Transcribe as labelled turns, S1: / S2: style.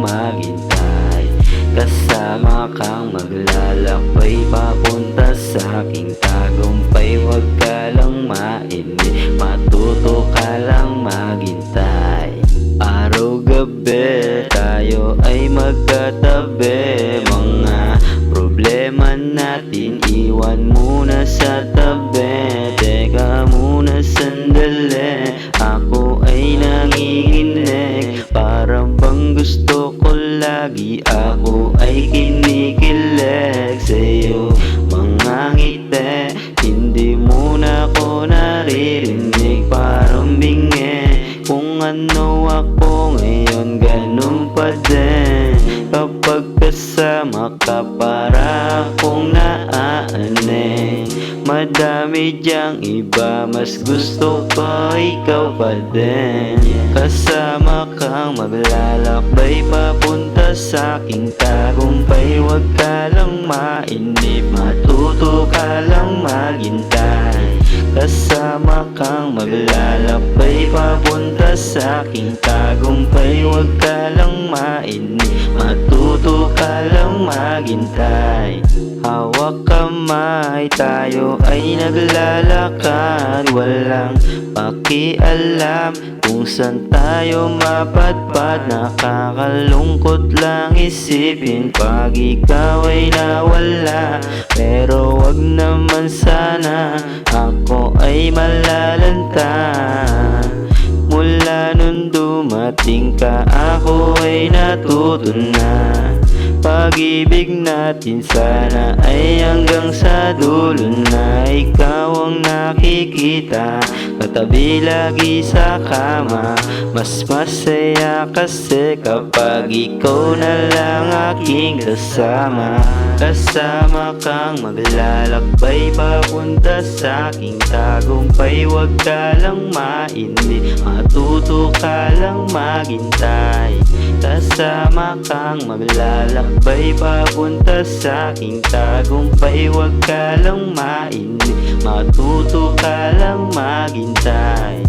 S1: maghintay. Kasama kang maglalakbay papunta sa aking tagumpay. Huwag ka lang mainip, matuto ka lang maghintay. Araw-gabi tayo ay magkatabi. Mga problema natin iwan muna sa tabi. Teka muna sandali, ako ay nanginginig. Parang bang gusto ko lagi, ako ay kinikilig sa'yo. Mga ngiti, hindi mo na ako naririnig. Parang bingi, kung ano ako ngayon ganun pa din. Kapag kasama ka para akong naaanin. Madami diyang iba, mas gusto ko ikaw pa din. Kasama kang maglalakbay papunta sa aking tagumpay. Huwag ka lang mainip, matuto ka lang maghintay. Kasama kang maglalakbay papunta sa aking tagumpay. Huwag ka lang mainip, matuto ka lang maghintay. Hawak kamay, tayo ay naglalakad. Walang pakialam kung saan tayo mapadpad. Nakakalungkot lang isipin pag ikaw ay nawala. Pero wag naman sana ako ay malalanta. Mula nung dumating ka, ako ay natuto na. Pag-ibig natin sana ay hanggang sa dulo na. Ikaw ang nakikita, katabi lagi sa kama. Mas masaya kasi kapag ikaw na lang aking kasama. Kasama kang maglalakbay papunta sa aking tagumpay. Huwag ka lang mainip, matuto ka lang maghintay. Kasama kang maglalakbay papunta sa aking tagumpay. Huwag ka lang mainip, matuto ka lang maghintay.